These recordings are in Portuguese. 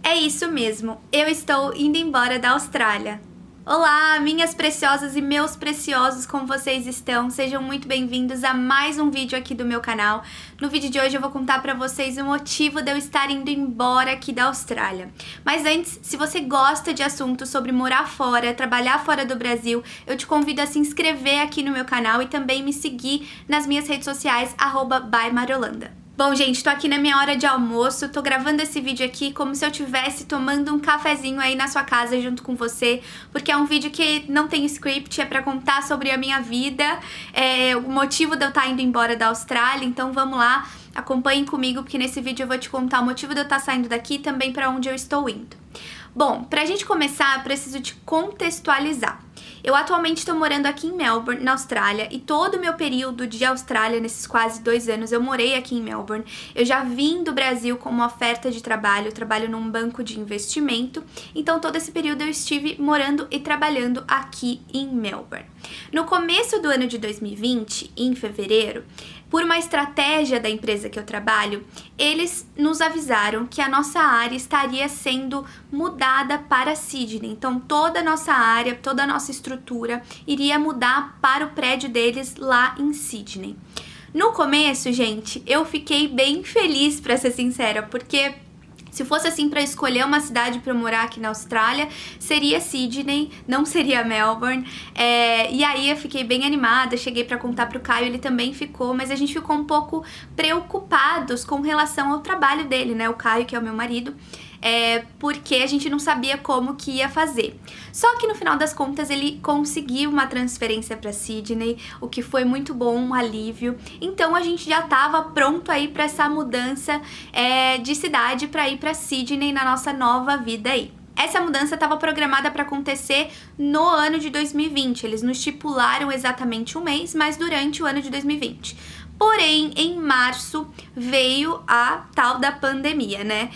É isso mesmo, eu estou indo embora da Austrália. Olá, minhas preciosas e meus preciosos, como vocês estão? Sejam muito bem-vindos a mais um vídeo aqui do meu canal. No vídeo de hoje eu vou contar pra vocês o motivo de eu estar indo embora aqui da Austrália. Mas antes, se você gosta de assuntos sobre morar fora, trabalhar fora do Brasil, eu te convido a se inscrever aqui no meu canal e também me seguir nas minhas redes sociais, @bymariolanda. Bom, gente, tô aqui na minha hora de almoço, tô gravando esse vídeo aqui como se eu estivesse tomando um cafezinho aí na sua casa junto com você, porque é um vídeo que não tem script, é pra contar sobre a minha vida, o motivo de eu estar indo embora da Austrália, então vamos lá, acompanhem comigo, porque nesse vídeo eu vou te contar o motivo de eu estar saindo daqui e também pra onde eu estou indo. Bom, pra gente começar, eu preciso te contextualizar. Eu atualmente estou morando aqui em Melbourne, na Austrália, e todo o meu período de Austrália, nesses quase 2 anos, eu morei aqui em Melbourne. Eu já vim do Brasil com uma oferta de trabalho, eu trabalho num banco de investimento, então todo esse período eu estive morando e trabalhando aqui em Melbourne. No começo do ano de 2020, em fevereiro, por uma estratégia da empresa que eu trabalho, eles nos avisaram que a nossa área estaria sendo mudada para Sydney. Então toda a nossa área, toda a nossa estrutura iria mudar para o prédio deles lá em Sydney. No começo, gente, eu fiquei bem feliz, pra ser sincera, porque se fosse assim para escolher uma cidade para morar aqui na Austrália, seria Sydney, não seria Melbourne. E aí eu fiquei bem animada, cheguei para contar pro Caio, ele também ficou, mas a gente ficou um pouco preocupados com relação ao trabalho dele, né? O Caio, que é o meu marido. Porque a gente não sabia como que ia fazer. Só que no final das contas ele conseguiu uma transferência para Sydney, o que foi muito bom, um alívio. Então a gente já estava pronto aí para essa mudança de cidade para ir para Sydney na nossa nova vida aí. Essa mudança estava programada para acontecer no ano de 2020. Eles não estipularam exatamente um mês, mas durante o ano de 2020. Porém, em março veio a tal da pandemia, né?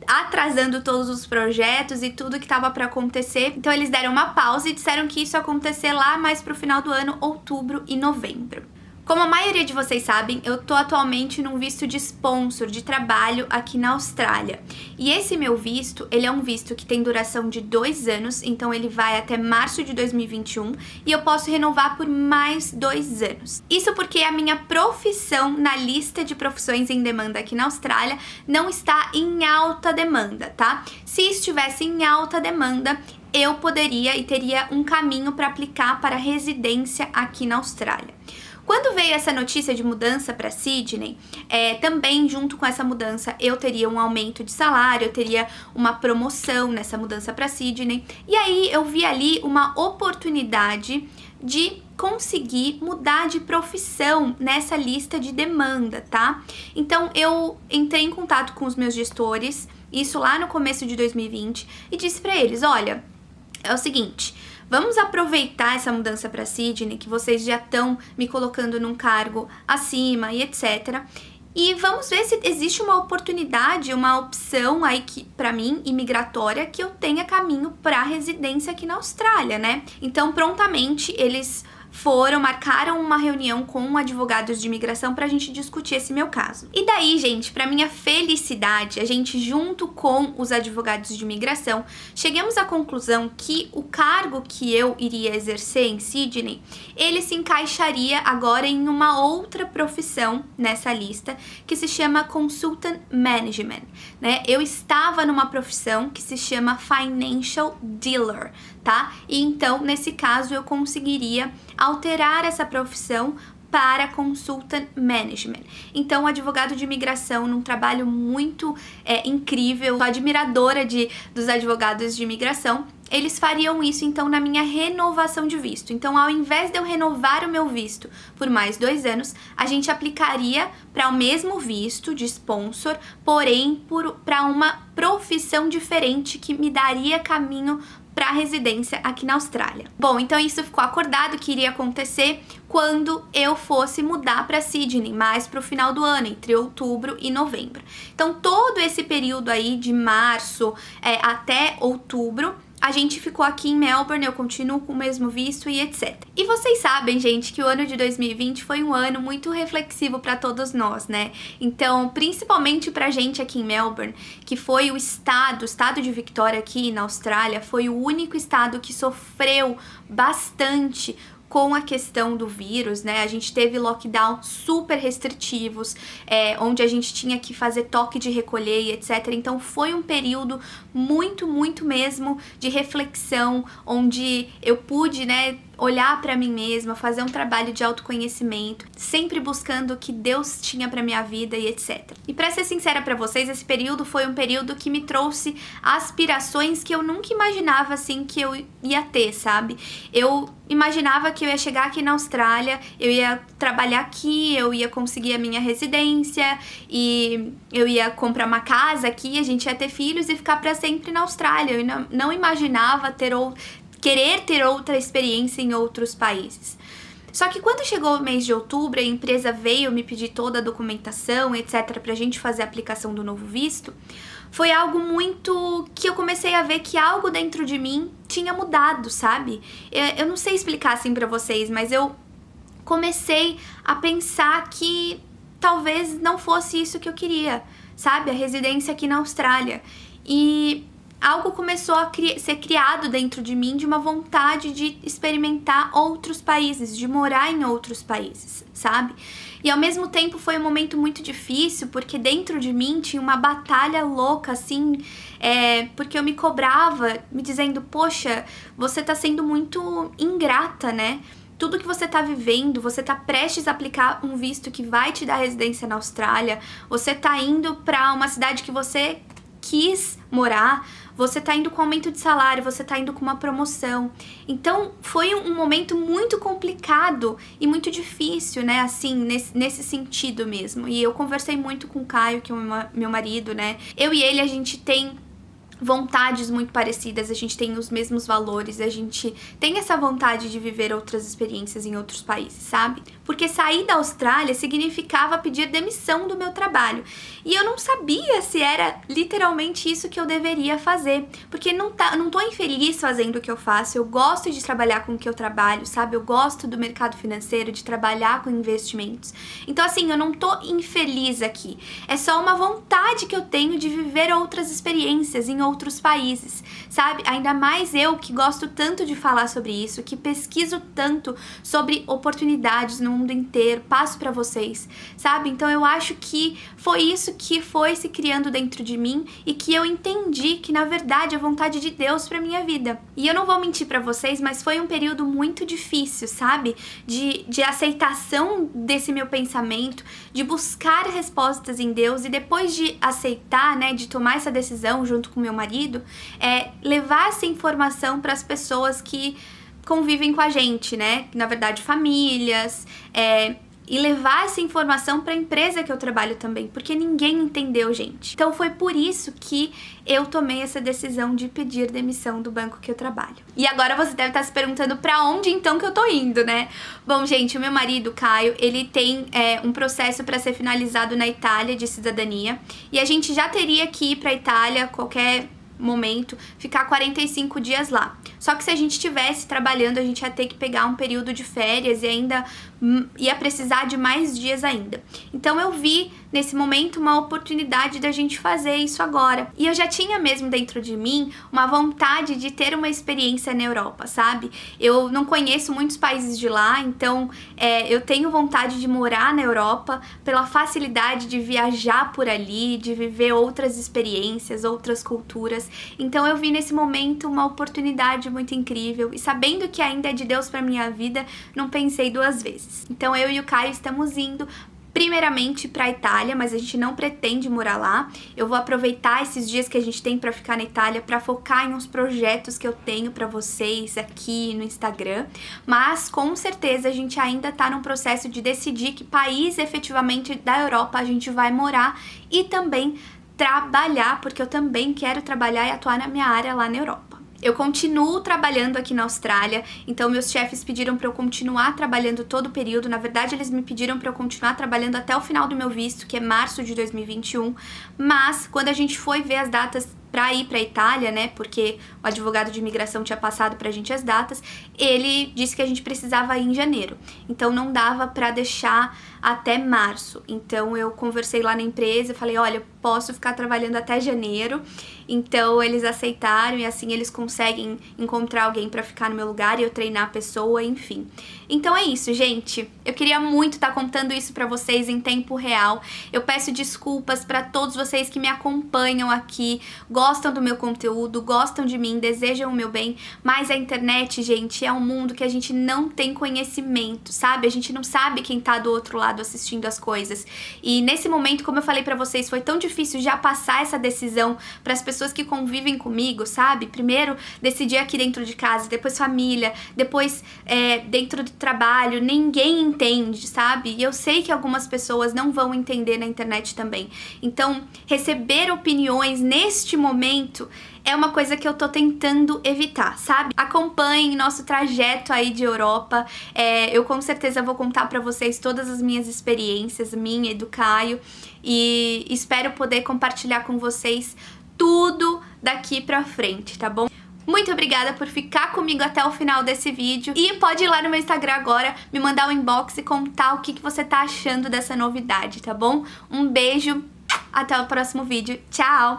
Atrasando todos os projetos e tudo que estava para acontecer. Então eles deram uma pausa e disseram que isso ia acontecer lá mais pro final do ano, outubro e novembro. Como a maioria de vocês sabem, eu tô atualmente num visto de sponsor, de trabalho aqui na Austrália. E esse meu visto, ele é um visto que tem duração de 2 anos, então ele vai até março de 2021 e eu posso renovar por mais 2 anos. Isso porque a minha profissão na lista de profissões em demanda aqui na Austrália não está em alta demanda, tá? Se estivesse em alta demanda, eu poderia e teria um caminho para aplicar para residência aqui na Austrália. Quando veio essa notícia de mudança para Sydney, também junto com essa mudança eu teria um aumento de salário, eu teria uma promoção nessa mudança para Sydney. E aí eu vi ali uma oportunidade de conseguir mudar de profissão nessa lista de demanda, tá? Então eu entrei em contato com os meus gestores, isso lá no começo de 2020, e disse para eles, olha, é o seguinte, vamos aproveitar essa mudança para Sydney, que vocês já estão me colocando num cargo acima e etc. E vamos ver se existe uma oportunidade, uma opção aí que, para mim, imigratória, que eu tenha caminho para residência aqui na Austrália, né? Então, prontamente, eles marcaram uma reunião com advogados de imigração pra gente discutir esse meu caso. E daí, gente, pra minha felicidade, a gente junto com os advogados de imigração, chegamos à conclusão que o cargo que eu iria exercer em Sydney, ele se encaixaria agora em uma outra profissão nessa lista, que se chama Consultant Management, né? Eu estava numa profissão que se chama Financial Dealer, tá? E então, nesse caso, eu conseguiria alterar essa profissão para Consultant Management. Então, o advogado de imigração, num trabalho muito incrível, sou admiradora dos advogados de imigração, eles fariam isso, então, na minha renovação de visto. Então, ao invés de eu renovar o meu visto por mais 2 anos, a gente aplicaria para o mesmo visto de sponsor, porém, para uma profissão diferente que me daria caminho para residência aqui na Austrália. Bom, então isso ficou acordado que iria acontecer quando eu fosse mudar para Sydney, mais para o final do ano, entre outubro e novembro. Então todo esse período aí de março até outubro, a gente ficou aqui em Melbourne, eu continuo com o mesmo visto e etc. E vocês sabem, gente, que o ano de 2020 foi um ano muito reflexivo para todos nós, né? Então, principalmente pra gente aqui em Melbourne, que foi o estado de Victoria aqui na Austrália, foi o único estado que sofreu bastante com a questão do vírus, né? A gente teve lockdown super restritivos, onde a gente tinha que fazer toque de recolher e etc. Então foi um período muito mesmo de reflexão, onde eu pude, né, olhar para mim mesma, fazer um trabalho de autoconhecimento, sempre buscando o que Deus tinha para minha vida e etc. E para ser sincera para vocês, esse período foi um período que me trouxe aspirações que eu nunca imaginava assim que eu ia ter, sabe? Eu imaginava que eu ia chegar aqui na Austrália, eu ia trabalhar aqui, eu ia conseguir a minha residência e eu ia comprar uma casa aqui, a gente ia ter filhos e ficar para sempre na Austrália. Eu não imaginava querer ter outra experiência em outros países. Só que quando chegou o mês de outubro, a empresa veio me pedir toda a documentação, etc, pra gente fazer a aplicação do novo visto, foi algo muito que eu comecei a ver que algo dentro de mim tinha mudado, sabe? Eu não sei explicar assim pra vocês, mas eu comecei a pensar que talvez não fosse isso que eu queria, sabe? A residência aqui na Austrália. E algo começou a ser criado dentro de mim de uma vontade de experimentar outros países, de morar em outros países, sabe? E ao mesmo tempo foi um momento muito difícil, porque dentro de mim tinha uma batalha louca, assim, porque eu me cobrava, me dizendo, poxa, você tá sendo muito ingrata, né? Tudo que você tá vivendo, você tá prestes a aplicar um visto que vai te dar residência na Austrália, você tá indo pra uma cidade que você quis morar, você tá indo com aumento de salário, você tá indo com uma promoção. Então, foi um momento muito complicado e muito difícil, né, assim, nesse sentido mesmo. E eu conversei muito com o Caio, que é o meu marido, né. Eu e ele, a gente tem vontades muito parecidas, a gente tem os mesmos valores, a gente tem essa vontade de viver outras experiências em outros países, sabe? Porque sair da Austrália significava pedir demissão do meu trabalho. E eu não sabia se era literalmente isso que eu deveria fazer, porque não tô infeliz fazendo o que eu faço, eu gosto de trabalhar com o que eu trabalho, sabe? Eu gosto do mercado financeiro, de trabalhar com investimentos. Então, assim, eu não tô infeliz aqui. É só uma vontade que eu tenho de viver outras experiências em outros países, sabe? Ainda mais eu que gosto tanto de falar sobre isso, que pesquiso tanto sobre oportunidades no mundo inteiro, passo pra vocês, sabe? Então eu acho que foi isso que foi se criando dentro de mim e que eu entendi que na verdade é a vontade de Deus pra minha vida. E eu não vou mentir pra vocês, mas foi um período muito difícil, sabe? De aceitação desse meu pensamento, de buscar respostas em Deus e depois de aceitar, né, de tomar essa decisão junto com meu marido, levar essa informação para as pessoas que convivem com a gente, né? Na verdade, famílias, e levar essa informação para a empresa que eu trabalho também, porque ninguém entendeu, gente. Então foi por isso que eu tomei essa decisão de pedir demissão do banco que eu trabalho. E agora você deve estar se perguntando para onde então que eu tô indo, né? Bom, gente, o meu marido, Caio, ele tem um processo para ser finalizado na Itália de cidadania, e a gente já teria que ir para a Itália qualquer momento, ficar 45 dias lá. Só que se a gente estivesse trabalhando, a gente ia ter que pegar um período de férias e ainda ia precisar de mais dias ainda. Então eu vi nesse momento uma oportunidade da gente fazer isso agora. E eu já tinha mesmo dentro de mim uma vontade de ter uma experiência na Europa, sabe? Eu não conheço muitos países de lá, então eu tenho vontade de morar na Europa pela facilidade de viajar por ali, de viver outras experiências, outras culturas. Então eu vi nesse momento uma oportunidade muito incrível e sabendo que ainda é de Deus para minha vida, não pensei duas vezes. Então eu e o Caio estamos indo primeiramente para a Itália, mas a gente não pretende morar lá. Eu vou aproveitar esses dias que a gente tem para ficar na Itália para focar em uns projetos que eu tenho para vocês aqui no Instagram, mas com certeza a gente ainda tá num processo de decidir que país efetivamente da Europa a gente vai morar e também trabalhar, porque eu também quero trabalhar e atuar na minha área lá na Europa. Eu continuo trabalhando aqui na Austrália, então meus chefes pediram para eu continuar trabalhando todo o período. Na verdade, eles me pediram para eu continuar trabalhando até o final do meu visto, que é março de 2021. Mas, quando a gente foi ver as datas pra ir pra Itália, né, porque o advogado de imigração tinha passado pra gente as datas, ele disse que a gente precisava ir em janeiro. Então não dava pra deixar até março. Então eu conversei lá na empresa e falei, olha, posso ficar trabalhando até janeiro. Então eles aceitaram e assim eles conseguem encontrar alguém pra ficar no meu lugar e eu treinar a pessoa, enfim. Então é isso, gente. Eu queria muito estar contando isso pra vocês em tempo real. Eu peço desculpas pra todos vocês que me acompanham aqui, gostam do meu conteúdo, gostam de mim, desejam o meu bem, mas a internet, gente, é um mundo que a gente não tem conhecimento, sabe? A gente não sabe quem tá do outro lado assistindo as coisas. E nesse momento, como eu falei pra vocês, foi tão difícil já passar essa decisão pras pessoas que convivem comigo, sabe? Primeiro decidir aqui dentro de casa, depois família, depois dentro do trabalho, ninguém entende, sabe? E eu sei que algumas pessoas não vão entender na internet também. Então, receber opiniões neste momento é uma coisa que eu tô tentando evitar, sabe? Acompanhem nosso trajeto aí de Europa. Eu com certeza vou contar pra vocês todas as minhas experiências, minha e do Caio, e espero poder compartilhar com vocês tudo daqui pra frente, tá bom? Muito obrigada por ficar comigo até o final desse vídeo. E pode ir lá no meu Instagram agora, me mandar um inbox e contar o que você tá achando dessa novidade, tá bom? Um beijo, até o próximo vídeo. Tchau!